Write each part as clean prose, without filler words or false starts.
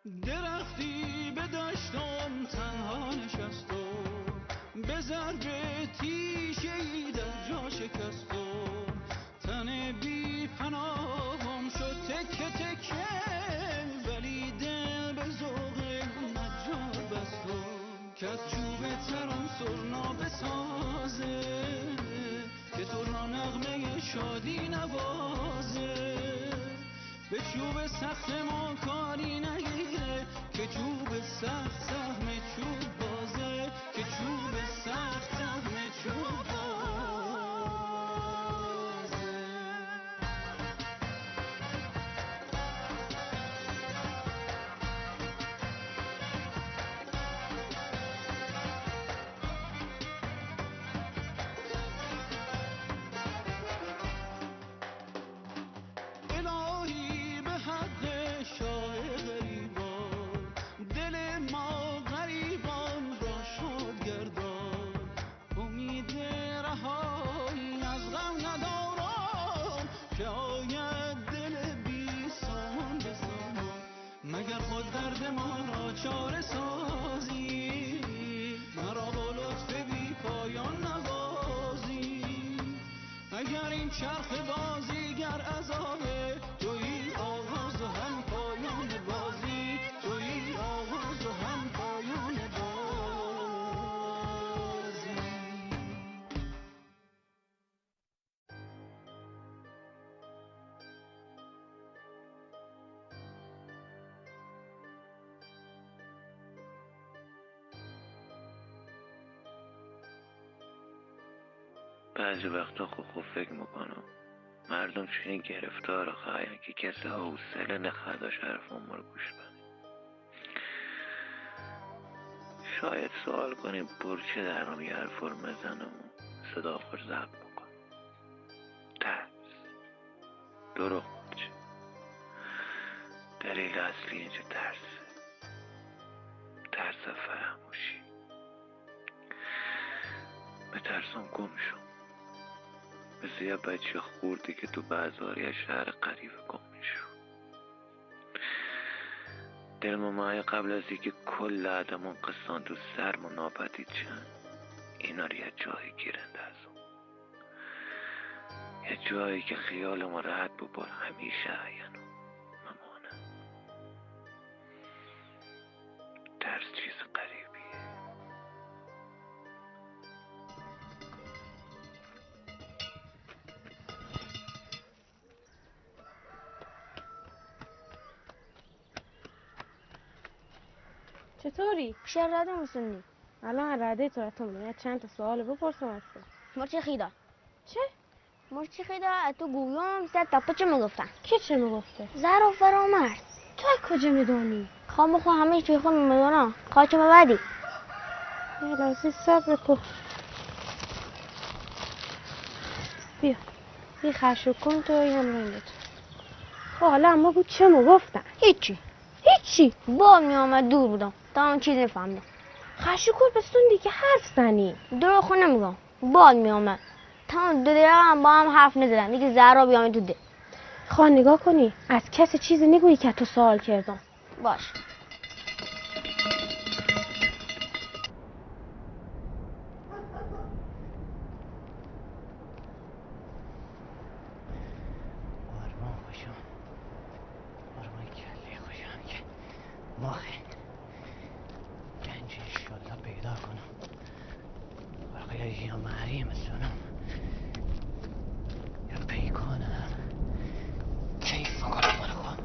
درختی به دشتم تنها نشست و به ضرب تیشه‌ای در جا شکست و تن بی پناهم شد تکه تکه، ولی دل به ذوق نجار بست و که از چوب تران سرنا بسازه، که تو را نغمه شادی نوازه. به چوب سخت ما کاری نگیره، که چوب سخت سهم چوب بازه، که چوب سخت سهم چوب بازه. الهی به حق شاه غریبان، دل ما غریبان را شاد گردان. امید رهایی از غم ندارم، که آید دل بی سامان به سامان. مگر خود درد ما را چاره سازی، مرا با لطف بی پایان نوازی. اگر این چرخ بازیگر عذابه، تویی آغاز و هم پایان بازی، تویی آغاز و هم پایان بازی. بعضی وقتا خوب فکر میکنم مردم چونی گرفتار آخه که کسی حوصله نخداش حرفم رو گوش بده. شاید سوال کنیم برچه درم یه حرف رو مزنم و صدا خوش ضبط میکنم. ترس دروغ بچه، دلیل اصلی اینجا ترس فراموشی. بترسم گم شم مثل یه بچه خوردی که تو بازاری شهر قریب گم میشو. دلم مایه قبل از اینکه کل آدمون قصان تو سرم و ناپدید شن، اینا رو یه جایی گیرنده از اون، یه جایی که خیال ما راحت ببار همیشه عیانو ممانه. ترس چیز قریبیه. چطوری؟ بیشتر رده میسندی؟ الان رده تو رتون چند تا سوال بپرسم از تو. مرچی خیدا. چه؟ مرچی خیدا تو گویام زد تا چه میگفتن؟ کی چه میگفته؟ زر و فرامرد. تو کجا میدونی؟ خواه بخوا همه توی خود میدونم. خواه چه مبادی؟ یه لحظه صبر کن. بیا خشو کن تو هم رنگت. خب حالا اما بود چه میگفتن؟ هیچی. با میامد دور بودم تا اون چیز نفهمیدم. خشو کن بستون دیگه حرف زنی. دروغ خود نمیگم. باد میامد تا اون دو دیگه هم با هم حرف نزدن دیگه زهرا بیامد تو ده. خواه نگاه کنی از کسی چیزی نگویی که تو سوال کردم. باش. آرمان کلی خوشم که ماخه گنج انشالله پیدا کنم. برقیه یا محریم سنم یا پیکانم کیف کنم برخوام.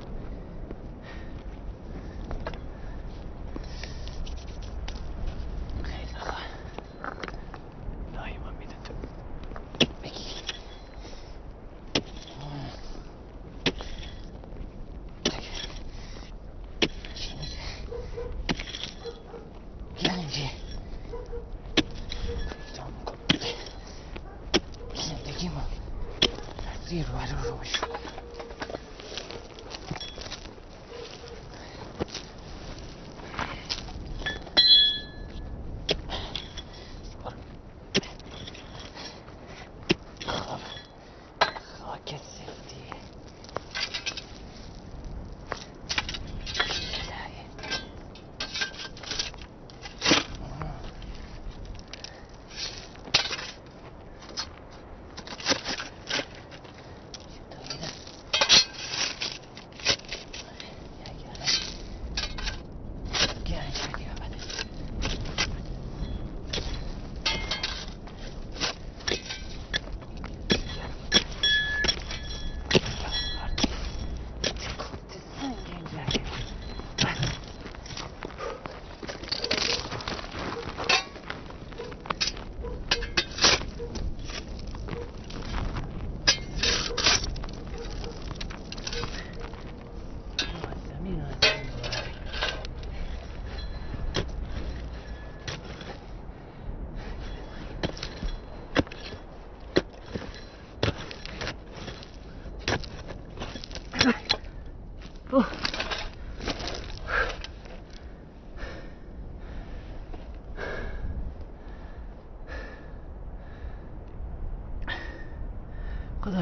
خدای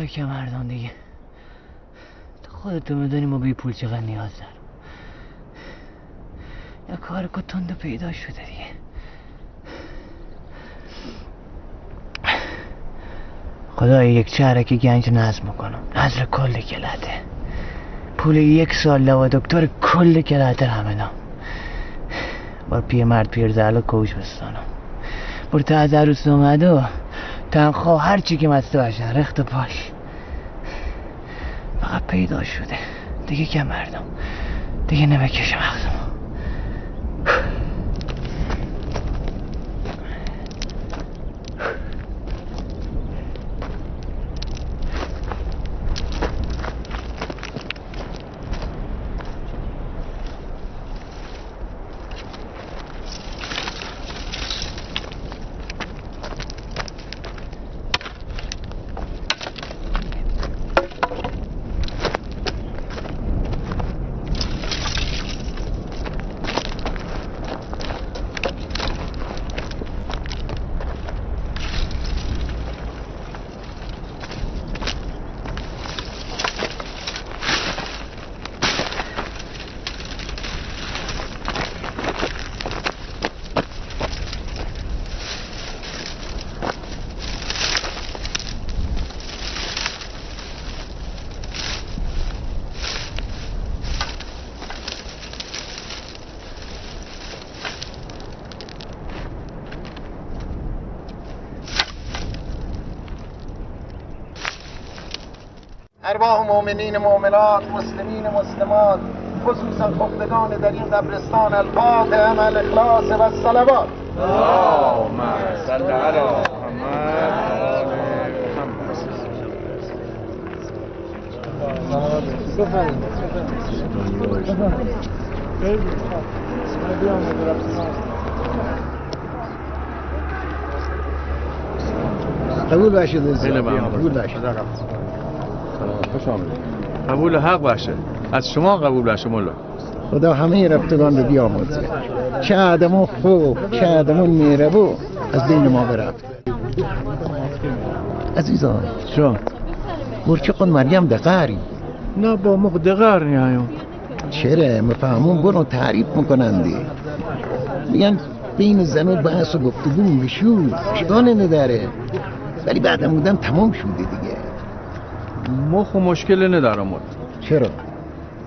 که مردان دیگه تو خودتو میدونی ما به پول چقدر نیاز دارم. یا کار که تند پیدا شده دیگه. خدای یک چهرک گنج نظم میکنم، نظر کل کلته، پول 1 سال لوا دکتر کل کلته همه دام. بار پیرمرد پیرزرلا کوش بستانم بر تا عروس اومده و تنخواه هرچی که مسته باشن رخت پاش فقط پیدا شده دیگه. که مردم دیگه نمکش مغزم. ارواح مؤمنین مؤمنات مسلمین مسلمات خصوصا خفتگان در این قبرستان الفاتحه مع الاخلاص و الصلوات. اللهم صل علی محمد. قبول باشید. خیلی ممنون. قبول باشید. خوش آمدید. قبول حق باشه. از شما قبول باشه مولا. خدا همه رفتگان رو بیامرزه. چه آدمو خوب، چه آدمو مهربون از بین ما برفت. عزیزان جان برچه قن مریم دقاری نه با ما دقار نیایم. چرا مفهمون برو تعریف میکنندی میگن بین زن و بحث و گفتگو میشود اشکال نداره ولی بعدم بودم تمام شده دیگه. مخ و مشکل ندارم مولا. چرا؟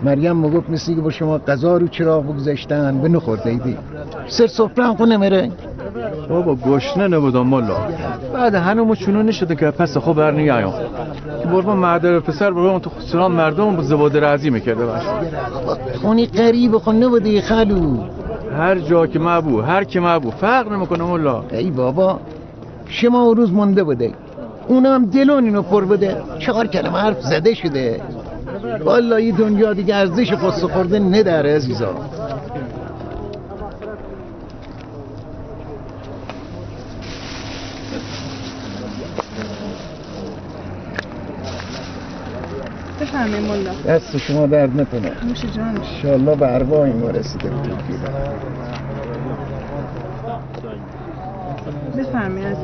مریم مگفت مثلی که با شما غذا رو چراغ بگذاشتن به نخورده ایدی سر سفره هم خونه میره. بابا گشنه نبودم مولا. بعد هنومو چونو نشده که پس خوب بر نیایم که برما مادر و پسر برام تو سلام مردم با زباده رازی میکرده باشه. خونی قریب خون نبوده خالو. هر جا که ما بو هر کی ما بو فرق نمیکنه مولا. ای بابا شما روز مونده بوده اونا هم دلون اینو پر بوده 4 کلمه حرف زده شده. والا این دنیا دیگه ارزش قصه خورده نداره عزیزا. بفرمایید مولا. دست شما درد نکنه. نوش جان. انشالله به ارواح ما رسیده بودید. بفرمایید.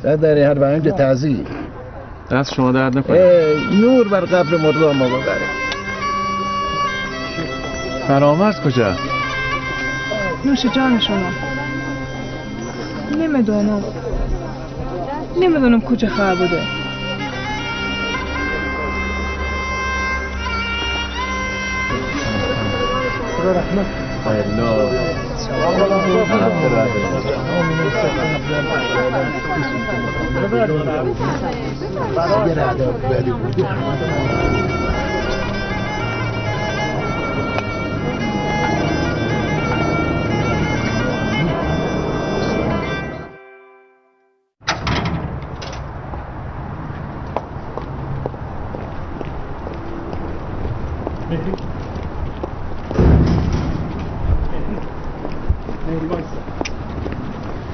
برداری هر برنج تعذیب. دست شما درد نکنه. نور بر قبر مردا ما ببره. فرامرز کجا؟ نوش جان شما. نمیدونم کجا خواهد بوده. خدا رحمت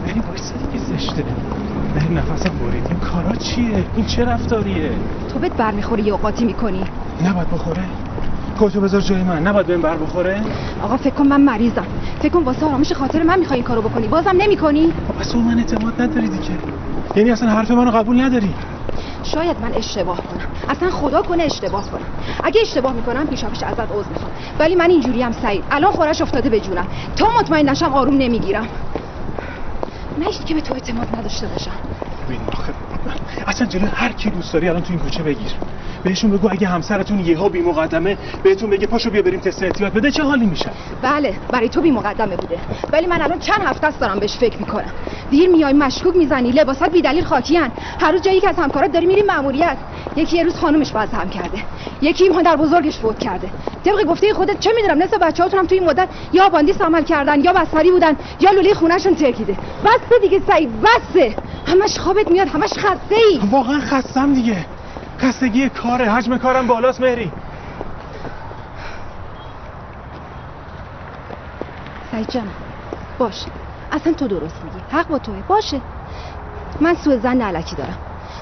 مهری بایسته دیگه زشته. مهری نفسم برید این کارا چیه؟ این چه رفتاریه؟ تو بهت برمیخوره یه اوقاتی میکنی. نباید بخوره. خودتو بذار جای من. نباید بهم بر بخوره. آقا فکر کن من مریضم. فکر کن واسه آرامش خاطر من میخوای این کارو بکنی. بازم نمیکنی؟ پس من اعتماد نداری دیگه. یعنی اصلا حرف منو قبول نداری. شاید من اشتباه کنم. اصلا خدا کنه اشتباه کنم. اگه اشتباه میکنم پیشاپیش ازت عذر میخوام. ولی من اینجوری ام سعید. الان خورش افتاده به جونم. تا مطمئن نشم آروم نمیگیرم. نشد که به تو اعتماد نداشته باشم. ببین آخه اصلا جلوی هر کی دوست داری الان تو این کوچه بگیر. بهشون بگو اگه همسرتون یهو بی مقدمه بهتون بگه پاشو بیا بریم تست احتیاط بده چه حالی میشه؟ بله برای تو بی مقدمه بوده. ولی من الان چند هفته است دارم بهش فکر میکنم. دیر میای مشکوک میزنی، لباسات بی دلیل خاکیان. هر روز جایی که از همکارات داری میری مأموریت. یکی یه روز خانومش باز هم کرده. یکی مادر بزرگش فوت کرده. طبق گفته خودت چه میدونم نصف بچه‌هاتون هم توی این مدت یا باندیس عمل کردن یا بستری بودن یا لوله خونه‌شون ترکیده. بس دیگه سعید بس. همش خوابت میاد، همش خسته‌ای. واقعا خستم دیگه. خستگی کاره، حجم کارم بالاست مهری. سعید جان باش، اصلا تو درست میگی، حق با توه. باشه من سوء ظن الکی دارم،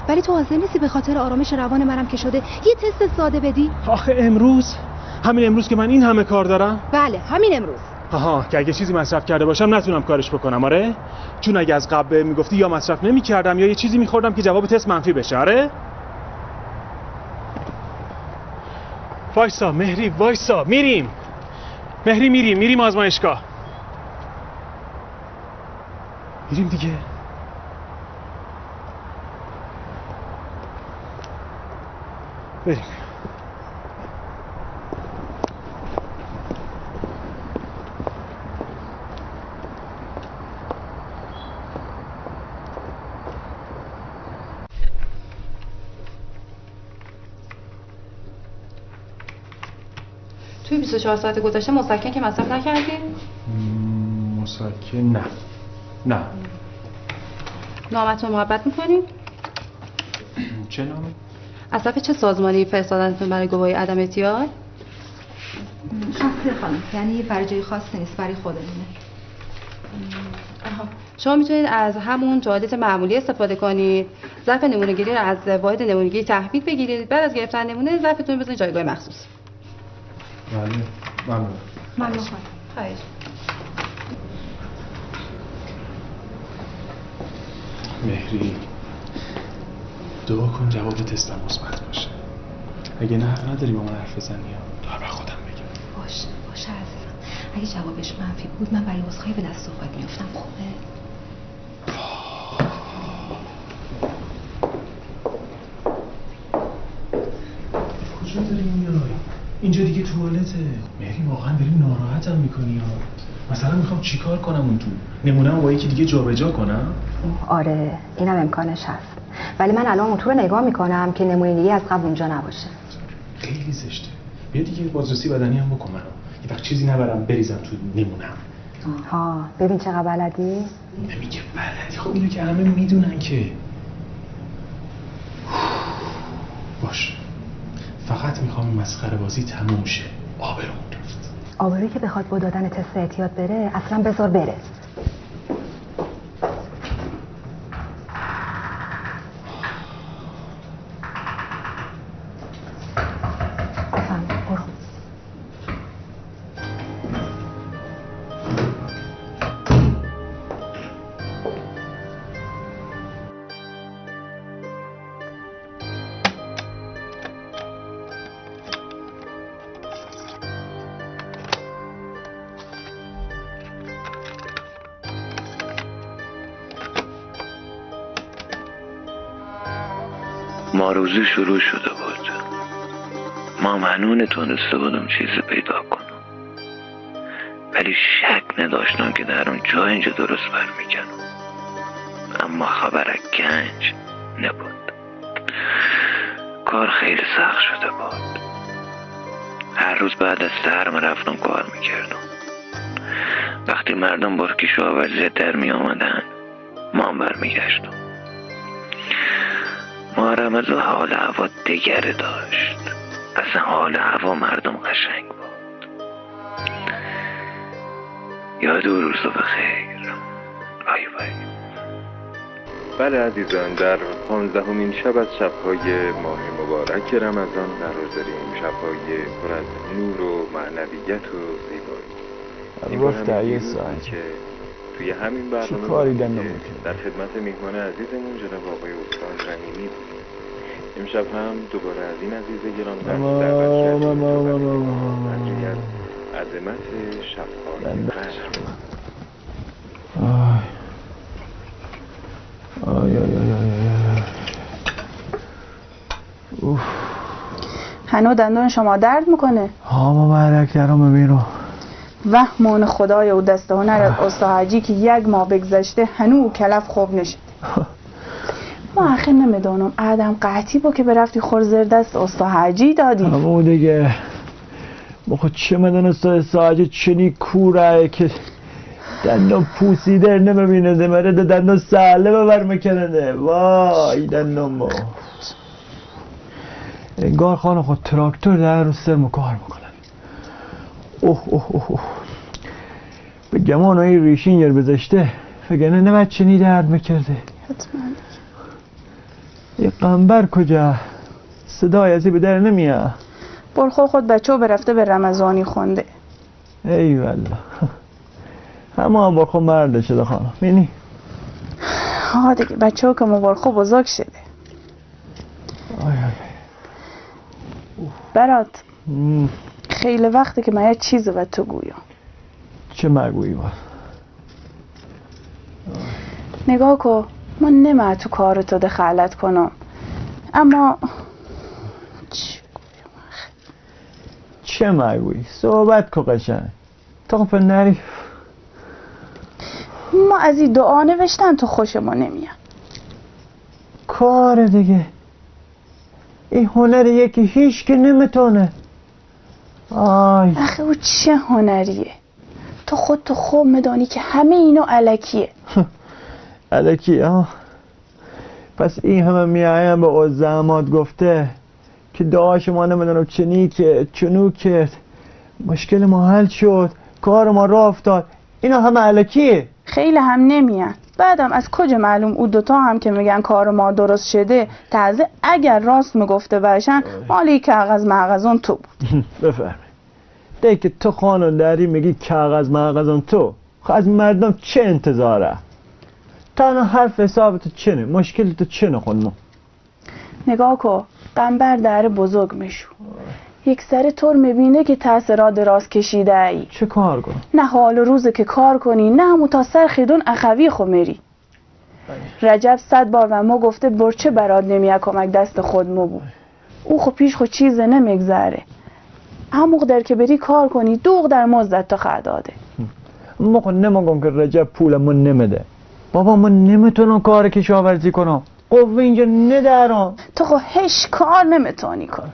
ولی تو حاضر نیستی به خاطر آرامش روان منم که شده یه تست ساده بدی؟ آخه امروز، همین امروز که من این همه کار دارم؟ بله همین امروز. آها، که اگه چیزی مصرف کرده باشم نتونم کارش بکنم. آره؟ چون اگه از قبل میگفتی یا مصرف نمی‌کردم یا یه چیزی می‌خوردم که جواب تست منفی بشه. آره؟ وایسا مهری، وایسا. میریم مهری، میریم آزمایشگاه. میریم دیگه. بریم. توی 24 ساعت گذشته مسکن که مصرف نکردی؟ مسکن نه. نامتون محبت میکنی؟ چه نامه؟ از طرف چه سازمانی فرستادنتون برای گواهی عدم اعتیاد؟ خسته خانم، یعنی برای جای خاصی نیست، برای خودمونه. شما میتونید از همون توالت معمولی استفاده کنید. ظرف نمونه‌گیری رو از واحد نمونه‌گیری تحویل بگیرید. بعد از گرفتن نمونه ظرفتون رو بذارید جایگاه مخصوص. بله، ممنون. ممنون خانم. خواهش. مهری، دعا کن جواب تستم مثبت باشه. اگه نه حق نداری با من حرف بزنی یا بر خودم بگم. باشه عزیزم. اگه جوابش منفی بود من برای عذرخواهی به دست و پات میافتم. خوبه؟ کجا داری میای؟ اینجا دیگه توالته. مهری واقعا داری ناراحتم میکنی ها. مثلا میخوام چیکار کنم اون تو؟ نمونه‌مو با یکی دیگه جابجا کنم؟ آره اینم امکانش هست. ولی من الان اون تو رو نگاه میکنم که نمونه دیگه از قبل اونجا نباشه. خیلی زشته. بیا دیگه بازرسی بدنی هم بکن منو. یه وقت چیزی نبرم بریزم تو نمونم. ها ببین چقدر بلدی؟ نمیگه بلدی. خب اینو که همه میدونن که. باش. فقط میخوام مسخره بازی تموم شه. آبرومون رفت. آبرویی که بخواد با دادن تست احتیاط بره اصلا بذار بره. ماروزی شروع شده بود. ما منو نتونسته بودم چیزی پیدا کنم، ولی شک نداشتم که در اون جا اینجا درست برمیکنم. اما خبر گنج نبود. کار خیلی سخت شده بود. هر روز بعد از سر رفتم کار میکردم. وقتی مردم با کشاورزی در می آمدن ما هم برمیگشتم. رمضان حال هوا دیگره داشت. اصلا حال هوا مردم قشنگ بود. یاد او روزا بخیر. آی وای. بله عزیزان، در 15مین شب از شب‌های ماه مبارک رمضان قرار داریم. شب‌های پر از نور و معنویت و زیبایی. این رفت عیه ساعت که توی همین برنامه کاری دنده در خدمت میهمان عزیزمون جناب آقای استاد رحیمی بود. امشب هم دوباره از این عزیز گرانقدر دعوت کردیم از عظمت شب‌های قدر. هنو دندون شما درد میکنه؟ ها مبارک درم ببینو. وهمان خدای او دست هنر استاد حاجی که 1 ماه بگذشته هنو کلف خوب نشد. ما آخه نمیدونم آدم قطعی با که برفتی خورزر دست استاد حاجی دادی. همون دیگه با خود چه میدونست استاد حاجی چنی کوره که دندون پوسیده نمیبینه مرده دندون ساله ببر میکنه. وای دندون ما انگار خانه خود تراکتور در رو سرمو کار میکنن. اوه به گمان های ریشین یر بذاشته فگرنه نباید چنی درد میکرده. حتما یه قنبر کجا صدای ازی به در نمیاد. برخور خود بچه برفته به رمضانی خونده. ای والله همه برخور مرده شده خانم بینی؟ ها دیگه بچه ها که مبارخو بزرگ شده. برات خیلی وقته که من یه چیزی به تو گویم. چه مگویی باز؟ نگاه کن من نمه تو کار تو دخالت کنم اما چه مگویی؟ صحبت کن قشنگ تا خب نری. ما از این دعا نوشتن تو خوش ما نمیاد. کار دیگه این هنریه که هیچ که نمیتونه. آی آخه او چه هنریه؟ تو خود تو خوب میدانی که همه اینو الکیه. الکی ها؟ پس این همه میایم به او زحمات گفته که دعا شما نمیدونم چنی که چنو کرد مشکل ما حل شد کار ما راه افتاد اینا همه الکیه. خیلی هم نمیان. بعدم از کجا معلوم او دوتا هم که میگن کار ما درست شده تازه اگر راست میگفته باشن مالی کاغذ مغازون تو بود. بفرمایید دیگه که تو خانون داری میگی کاغذ مغازون تو از مردم چه انتظاره؟ تا حرف حساب تو چنه؟ مشکل تو چنه خانم؟ نگاه کن قنبر در بزرگ میشو یک سر طور میبینه که تاثیرات دراز کشیده ای. چه کار کن؟ نه حال و روزه که کار کنی نه همو تا سر خیدون اخوی خو میری. رجب 100 بار و ما گفته برچه برات نمیه کمک دست خود مو بود. او خو پیش خو چیز نمیگذره. هموق در که بری کار کنی دوغ در مزدت تا خواهد داده. ما خو نمگم که رجب پولمون نمیده. بابا من نمیتونم کار کشاورزی کنم. قوه اینجا ندارم. تو خو هیچ کار نمیتونی کن.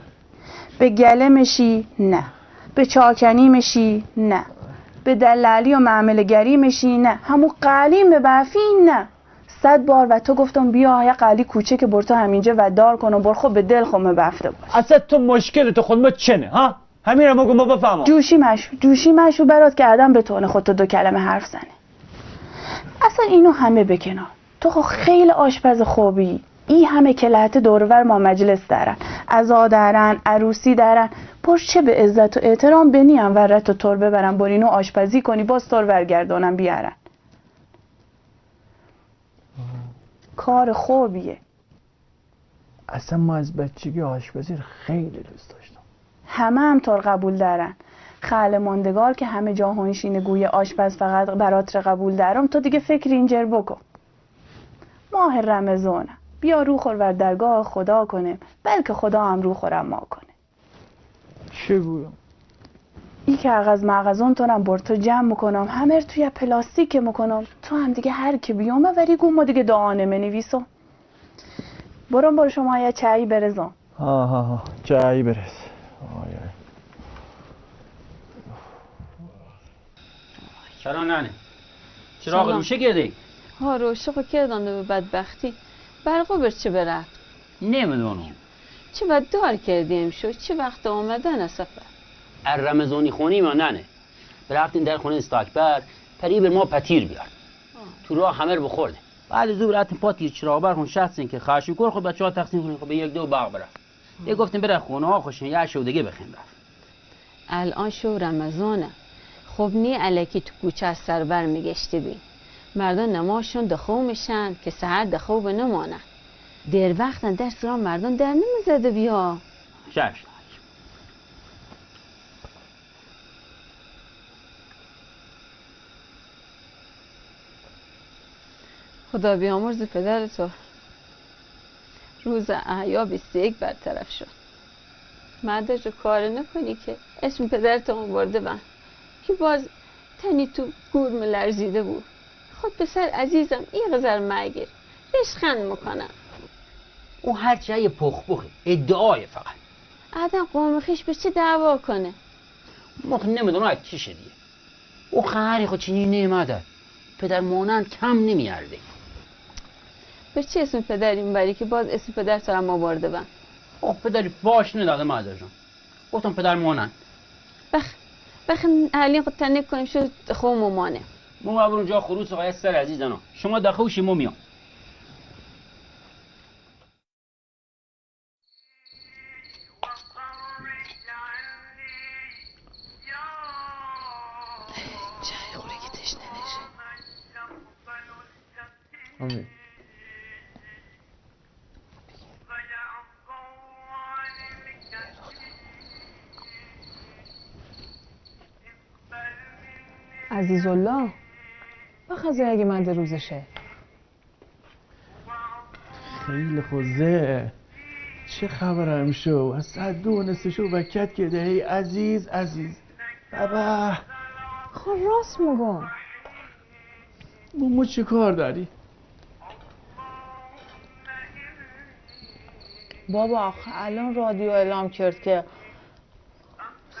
به گله مشی؟ نه. به چاکنی مشی؟ نه. به دلالی و معامله‌گری مشی؟ نه. همون قلیم به بفی؟ نه. 100 بار و تو گفتم بیا یه قلی کوچه که برتا همینجا و دار کن و برخو به دل خو بفته باش. اصلا تو مشکل تو خود ما چنه ها؟ همین رو مگو ما بفهمم. جوشی مشو برات که آدم بتونه خودتو 2 کلمه حرف زنه. اصلا اینو همه بکنار. تو خو خیلی آشپز خوبی. این همه کلهت دورور ما مجلس دارن عزا دارن عروسی دارن پرچه به عزت و احترام بنیم ورت و طور ببرن برینو آشپزی کنی باز طور ورگردانم بیارن. کار خوبیه. اصلا ما از بچگی آشپزی خیلی دوست داشتم. همه هم طور قبول دارن. خاله ماندگار که همه جا هنشینه گوی آشپز فقط برات قبول دارم تو دیگه فکر اینجر بکن. ماه رمضانه بیا رو خور ور درگاه خدا کنیم بلکه خدا هم رو خورم ما کنه. چه گویم؟ این کاغذ مغازون تونم بر تو جمع میکنم همه توی پلاستیک میکنم تو هم دیگه هر کی بیامه وری گو ما دیگه دعا نمینویسم. برو شما یه چایی برزم. ها چایی برز. چرا ننه؟ چراغ روشه کردی؟ ها روشه خو کردانده به بدبختی برقو برچه برفت نمیدونم چه بد دار کردیم شو چه وقت آمدن از سفر رمضانی خونی ما ننه برفتیم در خونه استاکبر پری بر ما پتیر بیار تو راه همه رو بخورده بعد زور رفتیم پا تیر چراغ برخون شستین که خشوکر خود بچه‌ها تقسیم کنیم خب به یک دو باغ برفت. یه گفتیم بره خونه ها خوشین یه شو دیگه بخیم رفت. الان شو رمضانه. خب نی الکی تو کوچه از سر بر میگشتی بین. مردان نماشون دخو میشن که سحر دخو به نمانن. دیر وقتن درس را مردان در نمیزده بیا. شش. خدا بیامرز پدر تو. روز احیا 21 برطرف شد. مادر رو کار نکنی که اسم پدرتو برده بند که باز تنی تو گورم لرزیده بود. خود پسر عزیزم این غزر مگیر رشخند میکنم. او هر چه پخ ادعای فقط آدم قوم خیش به چه دعوا کنه؟ مخ نمیدونه چی شدیه. او خواهری خود چنین نیمده پدر مانند کم نمیارده. به چه اسم پدر این بری که باز اسم پدر تو هم آورده بند؟ خب پدری باش نداده مادر جان. گفتم پدر مانند. حالی خود تنک کنیم شد خواه ممانه. ما برون جا خروس آقای سر عزیزانا. شما دخوشی ما میام. چای خوره که تشنه نشه. آمین. عزیزالله بخواه اگه مند روزشه. خیلی خوزه چه خبرم شو از ساعت 2:30 شو وکت کده ای عزیز بابا. خب راست میگم. ما چه کار داری؟ بابا آخه الان رادیو اعلام کرد که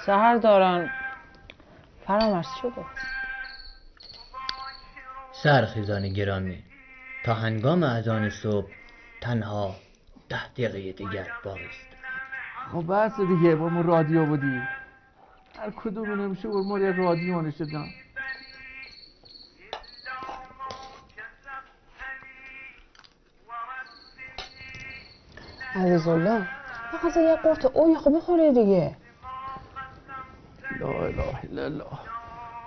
سحر دارن فرامرز چه گفت؟ سرخیزان گرامی تا هنگام اذان صبح تنها 10 دقیقه دیگر باقی است. خب بس دیگه با ما رادیو بودی هر کدوم نمیشه بر ما یه رادیو نشدن. عزیزالله بخواه یه قرط اوی خب بخوره دیگه. لا اله الا الله.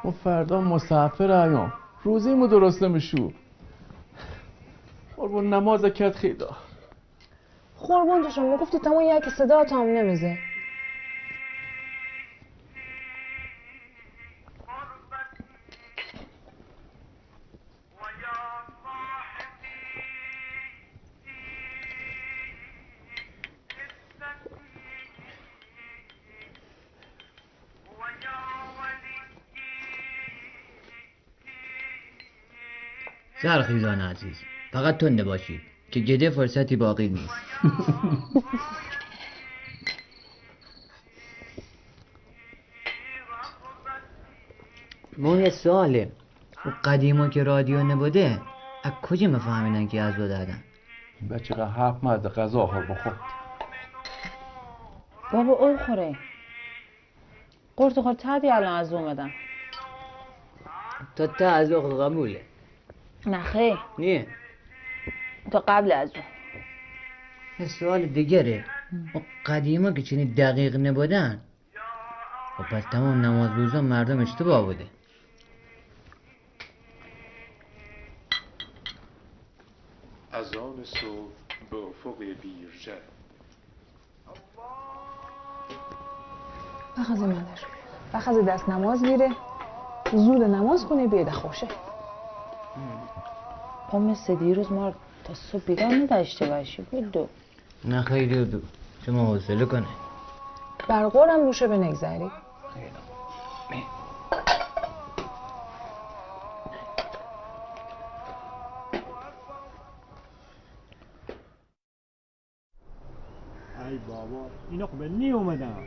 ما فردا مسافر ایام روزیمو درست نمیشو. قربون نماز کت خیدا. قربان تو شما گفتی تمام یک صدا تا هم نمیزه. سرخیزان عزیز فقط تنده باشید که گده فرصتی باقی نیست. ما یه سواله و قدیما که رادیو نبوده از کجا مفهمیدن که از دادن؟ بچه که 7 مرد غذا خور بخور. بابا او خوره قرط خور تردی الان از اومدن. تا از اخت قبوله. نه خیلی نیه تا قبل از اون. یه سوال دیگره و قدیما که چنین دقیق نبودن خب پس تمام نماز روزا مردم اشتباه بوده. اذان صبح به افق بیرجه. بخواه مادر بخواه دست نماز گیره زود نماز کنه بیده خوشه. پا مثل دیروز ما تا صبح بیدار نداشته باشی بود. نه خیلی دو شما حوصله کنه. برقورم روشه به نگذری. ای بابا اینا خب نی اومدن.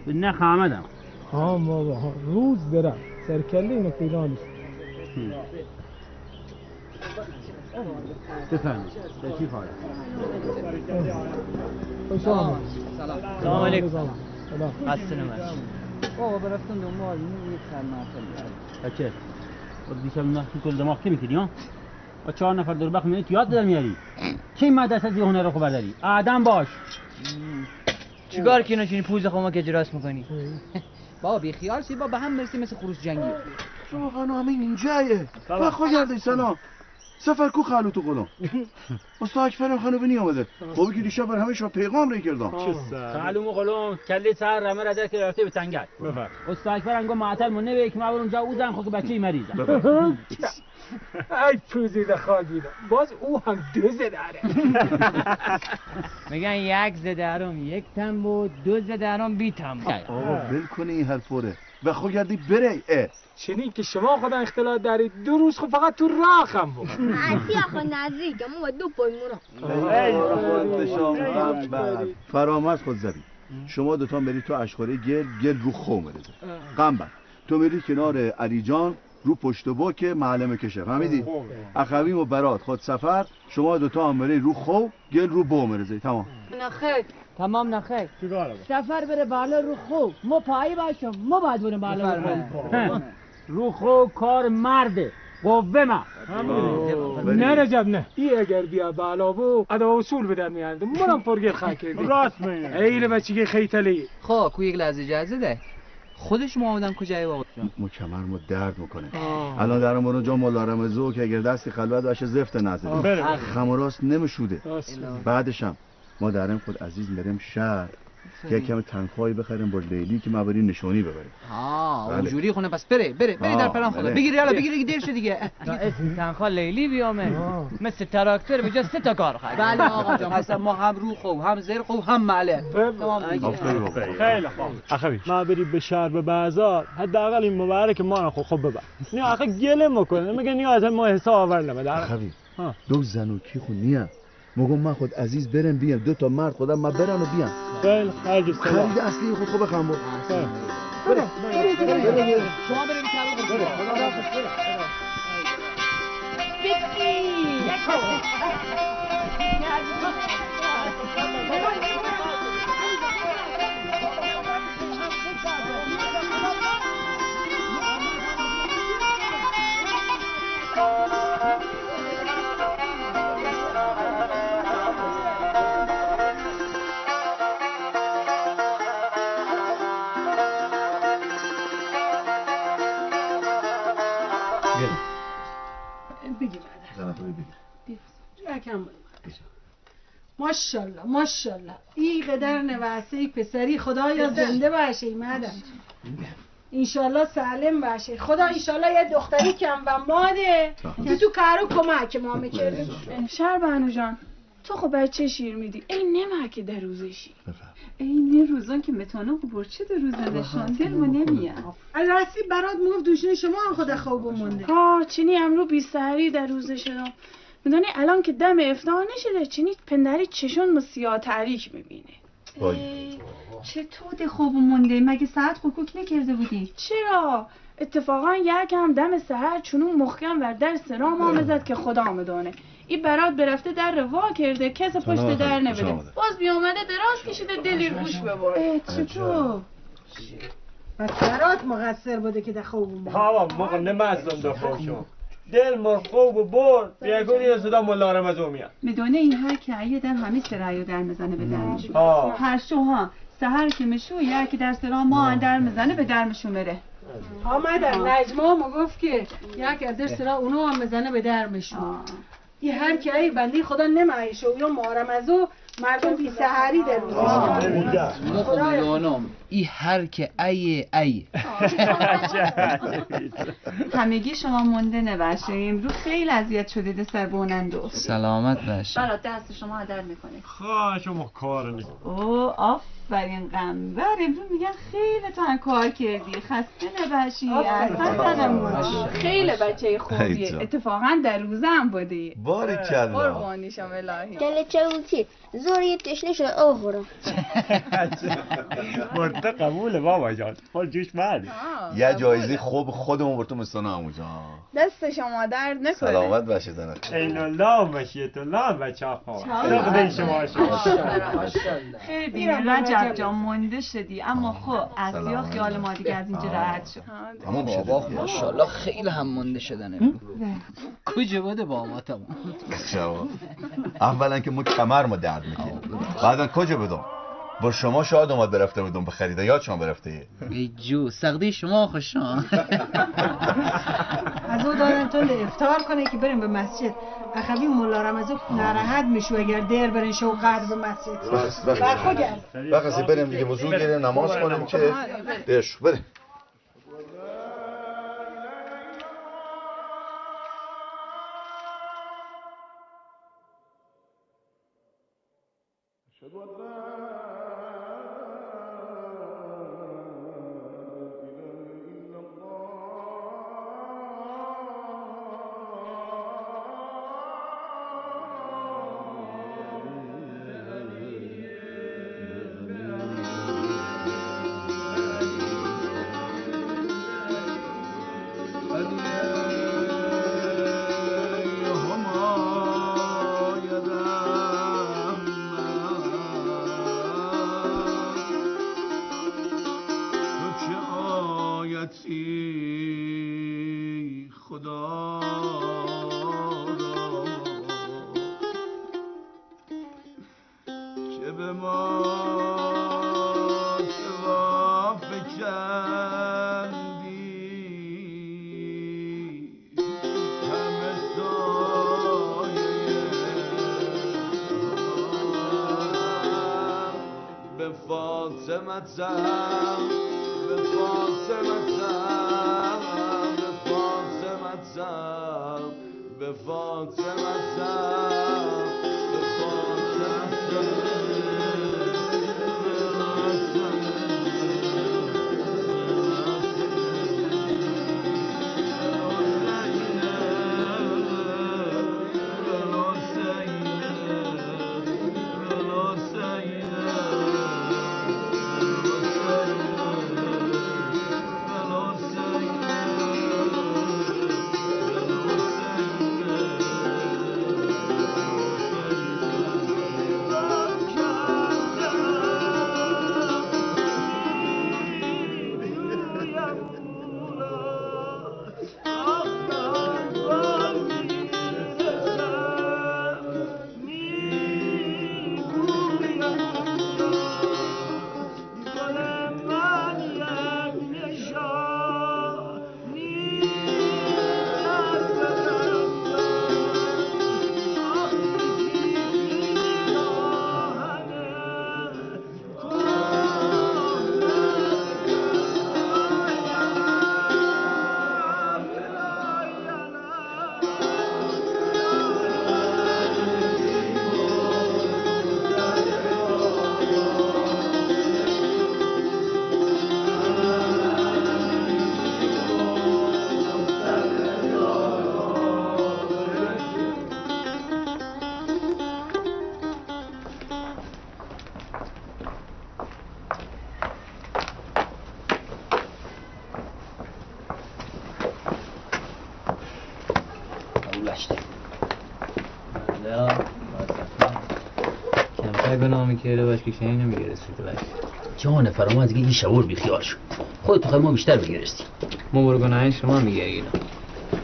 به نخ آمدم. ها بابا ها روز دارم سرکله اینو پیدا نیست. بفرمایید. چی کار؟ سلام. سلام علیکم. سلام. خسته نباشید. آقا برفتن دنبال این یک چند مرتبه. بچه. دیشب نخ کل دماغ کی میکنی ها؟ با 4 نفر دور بخ میاد یاد دادن میاری کی مدرسه از هنر رو خبر داری آدم باش چیکار کنی چنین پوز خما که جراس میکنی بابا بی خیال سی بابا هم مرسی مثل خروس جنگی شما خانم همین اینجایه با خوش سلام سفر کو خالو تو غلام استاد اکبرم خانو بنی آمده خوبی که دیشب بر همه شما پیغام ری کردم خالو غلام کلی سر رمه را در که رفته به تنگل استاد اکبر انگو معطل مونه به یک ما اونجا اوزن خو که بچه مریضه ای پوزیده خالدینا باز او هم 2 زداره میگن 1 زدارم 1 تن بود 2 زدارم 2 تن بود آقا ول کنی این حرفوره و خو گردی بره چنین که شما خدا اختلاط دارید 2 روز خب فقط تو راخم بود عزیز آخه نزدیکم با 2 پای مورا فرامرز خود زبی شما دوتا برید تو اشخوره گل رو خو مرزه قنبر تو میری کنار علی جان رو پشت بو که معلم کشه فهمیدی؟ اخویم و برات خود سفر شما دوتا هم برید رو خو گل رو بو مرزه تمام نخیر تمام نخیر سفر بره بالا رو خو ما پایی باشم ما باید بریم بالا رو خو کار مرده قوه ما نه رجب نه ای اگر بیا بالا بو ادا اصول بدن میاد منم پرگیر خاکه راست میگه ایله بچگی خیتلی خب کو یک لحظه اجازه ده خودش ما آمدن کجای بابا جان کمرمو درد میکنه الان در مورد جا مولا رمزو که اگر دستی خلوت باشه زفت نزده خمراست نمیشوده بعدشم ما درم خود عزیز بریم شهر که کمی تنخواهی بخریم با لیلی که ما بریم نشانی ببریم اونجوری خونه پس بره در پلان خدا بگیری حالا بگیری دیگه شد دیگه اسم تنخواه لیلی بیامه مثل تراکتور به جا 3 تا کار خواهد بله آقا جان اصلا ما هم رو خو هم زیر خو هم معلم خیلی خوب اخوی ما بریم به شهر به بازار حداقل این مبارک ما رو خوب ببر نه آخه گله میکنه میگه نیاز ما حساب آوردم در اخوی 2 زن کی خو نیا مگم من خود عزیز برم بیام 2 تا مرد خودم ما برم و بیام خیلی خرید اصلی خود خوب بخوام بره شما بریم ماشاءالله این قدر نوسته پسری خدایا زنده باشه مادر انشالله سالم باشه خدا انشالله یه دختری کم و ماده که تو کارو کمک ما میکردی شربانو جان تو خب بچه شیر میدی این نمکه در روزشی این روزان که متانو برچه در روزنده شان دل ما نمیاد راستی برات موف دوشنه شما هم خدا خوب مونده چینی امرو 20 سحری در روزه شدم میدونی الان که دم افطار نشده چینی پندری چشون ما سیاه تاریک میبینه چطور خوب مونده مگه ساعت کوک نکرده بودی؟ چرا؟ اتفاقا یکم دم سحر چونون محکم ور در سرام آمزد که خدا آمدانه این برات برفته در روا کرده کس پشت در نبده باز بیامده دراز کشیده دلی روش بباره چطور؟ بس برات مقصر بوده که ده خوب مونده بابا موقع نمازم ده خوب شما دل مرخوب و برد بیگونی از صدا مولا رمزو میاد میدونه این هر که ایه در همه سرایو در مزنه به درمشون هر شوها سهر که مشو یکی در سرا ما در مزنه به درمشون بره آمدن نجمه ما گفت که یک در سرا اونو هم مزنه به درمشون این هر که ای بندی خدا نمایشه یا مارمزو مردم بی سحری در روزش خدا ای هر که ای همگی شما مونده نباشه امروز خیلی اذیت شدید سر بونندو سلامت باشه برات دست شما در میکنه خواه شما کار نیست آفرین قنبر امروز میگن خیلی تو کار کردی خسته نباشی اصلا خیلی بچه خوبیه اتفاقا در روزه هم بوده باریکلا قربانیشم الهی دل چوتی دور یه تشنه شده او خورم. مرده قبوله بابا جان. حال جوش مردی. یه جایزه خوب خودمون براتون استانه عموجا. دست شما درد نکنه. سلامت باشه زنت. این الله باشید الله بچه ها. خدا شما خیلی رجب جان مونده شدی اما خب از یا خیال ما دیگه از اینجا راحت شد. تمام بابا ماشاءالله خیلی هم مونده شدنه. کجا بوده باباتم؟ اولا که ما کمر ما درد میکنه. بعدا کجا بدم؟ با شما شاید اومد برفته بودم به خریده یاد شما برفته. ای جو سقدی شما خوشان. از او دارن تو افطار کنه که بریم به مسجد. اخوی مولا رمضان ناراحت میشو اگر دیر برین شو قدر به مسجد. بخواسی بریم دیگه وضو گیریم نماز کنیم که دیش بریم. کمتر گناه میکرده باش که شنی نمیگرستی تو باشی جان فراماز دیگه این شعور بیخیال شد خودت تو ما بیشتر بگرستی ما برو گناهی شما میگیریم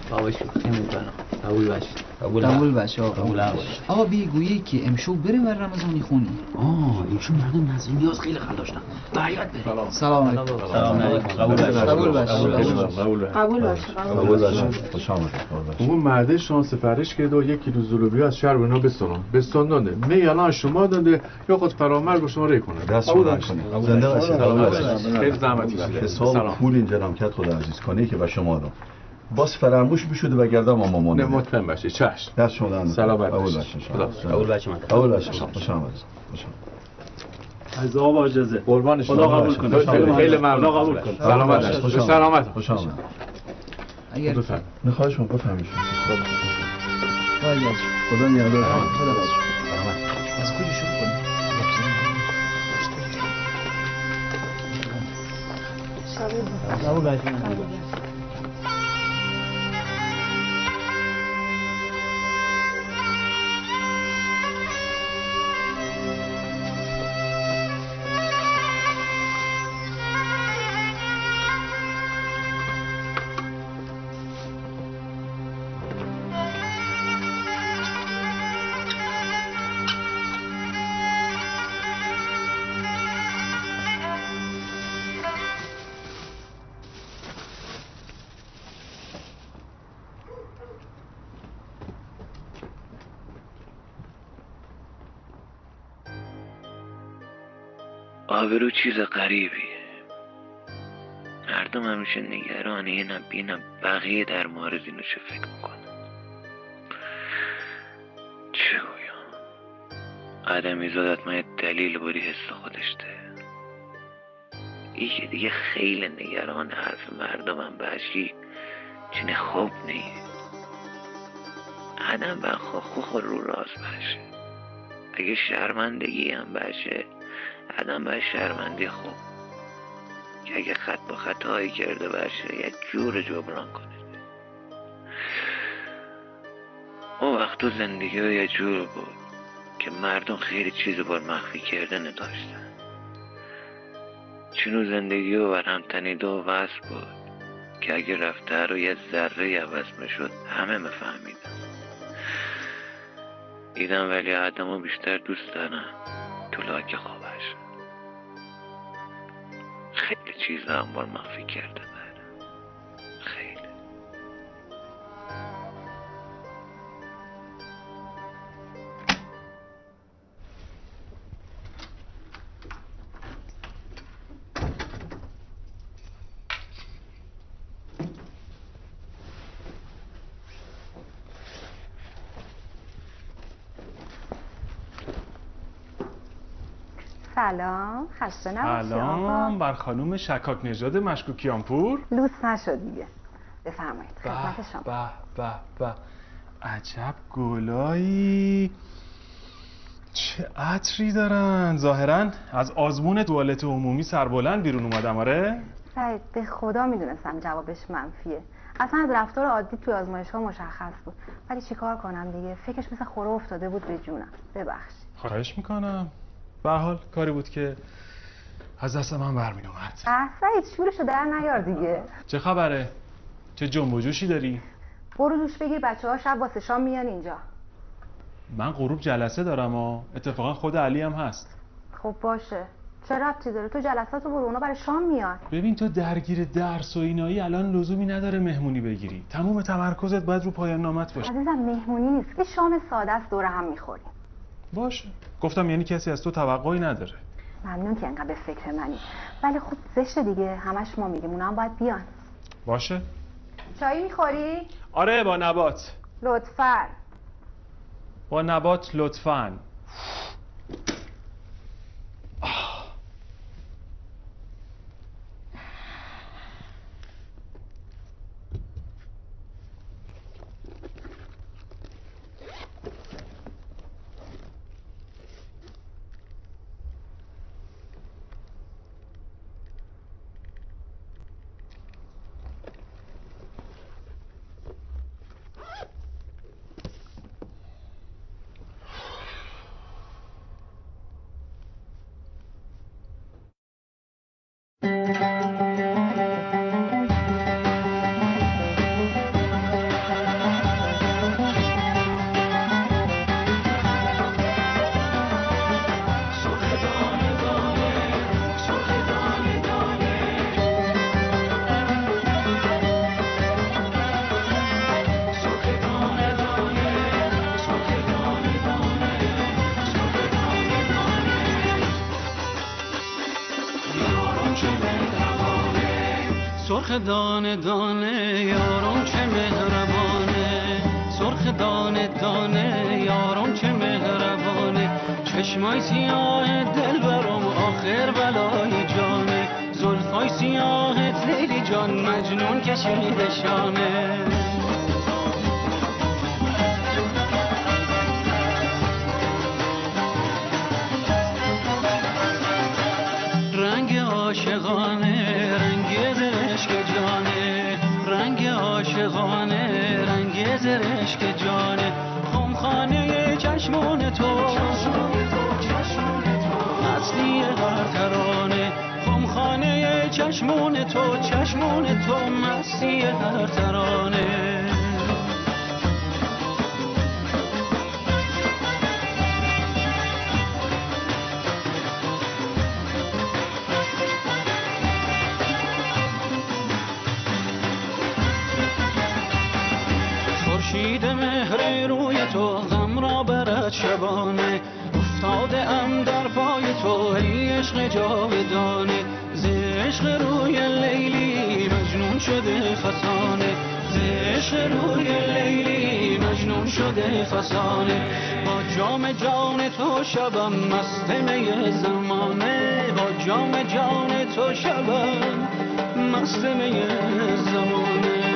بابا شوخی میکنم قبول باش قبول باش آقا بیگویی که امشو بریم و رمضانی خونی امشو مردم نزدی نیاز خیلی خل داشتن باید بریم سلام علیکم قبول باش خوش آمدید اون مرده شما سفارش کرده و 1 کیلو زلوبی از شهر بنا بستان داده می الان شما داده یا خود فرامرز با شما ری کنه دست خدا کنه زنده باشید خیلی زحمتی بشه سلام پول اینجا نامکت خدا عزیز کنه که به شما دادم باز فراموش بشوده و گردم ما مامان نه مطمئن باشید چشم دست شما دادم سلامت قبول باشه من قبول باشه خوش آمدید از آقا اجازه قربان شما خدا قبول کنه خیلی ممنون خدا قبول کنه سلامت خوش آمد اگر نخواهش من بفهمید خدا خدا نگهدار از کجا شروع کنیم قبول آبرو چیز غریبیه. مردم همیشه نگرانه اینم بینم بقیه در مورد اینو چه فکر میکنن. چه گویم؟ آدمی زادت من دلیل باری حس خودش ده. ای که دیگه خیلی نگران حرف مردمم باشی چنه خوب نیه. آدم با خو رو راز باشه. اگه شرمندگی هم باشه آدم باید شرمنده خوب که اگه خط با خطایی کرده باشه یک جور جبران کنه. اون وقت تو زندگی ها یه جور بود که مردم خیلی چیز بار مخفی کرده نداشتن. چنو زندگی ها برهم تنیده و وصل بود که اگه رفته رو یه ذره عوض میشد همه مفهمیدن. دیدم ولی آدم ها بیشتر دوست دارن تو لاک خوابش خیلی چیزا هم بار مخفی کرده داره. خیلی. سلام، خسته نباشی سلام بر خانوم شکاک نژاد مشکوکیانپور. لوس نشد دیگه. بفرمایید خدمت شما. به عجب گلایی، چه عطری دارن. ظاهرا از آزمون توالت عمومی سربلند بیرون اومدم. آره سعید به خدا میدونستم جوابش منفیه. اصلا از رفتار عادی توی آزمایش ها مشخص بود، ولی چیکار کنم دیگه، فکرش مثل خوره افتاده بود به جونم. ببخشید. خواهش میکنم. به هر حال کاری بود که از دست من برمی اومد. سعید شورشو در نیار دیگه. چه خبره؟ چه جنب و جوشی داری؟ برو دوش بگیر، بچه‌ها شب واسه شام میان اینجا. من غروب جلسه دارم و اتفاقا خود علی هم هست. خب باشه، چه ربطی داره؟ تو جلساتو برو، اونا برای شام میان. ببین تو درگیر درس و اینایی الان لزومی نداره مهمونی بگیری. تمام تمرکزت باید رو پایان نامت باشه. عزیزم مهمونی نیست که شام ساده است، دور هم میخوریم. باشه، گفتم یعنی کسی از تو توقعی نداره. ممنون که انقدر به فکر منی، ولی خب زشته دیگه، همش ما میگیم، اونا هم باید بیان. باشه. چایی میخوری؟ آره با نبات. لطفاً. با نبات لطفاً. سرخ دانه دانه یارم چه مهربانه، سرخ دانه دانه یارم چه مهربانه، چشمای سیاه دل برام آخر بلای جانه، زلفای سیاه لیلی جان مجنون کشیده شانه. رنگ عاشقانه رنگ عاشقانه رنگ زرشک جانه خمخانه چشمان تو اصلی هر ترانه خمخانه چشمان تو مستی هر ترانه خورشید مهر روی تو غم را برد شبانه افتاده ام در پای تو ای عشق جاودانه ز عشق روی لیلی مجنون شده فسانه ز عشق روی لیلی مجنون شده فسانه با جام جان تو شبم مست می زمانه با جام جان تو شبم مست می زمانه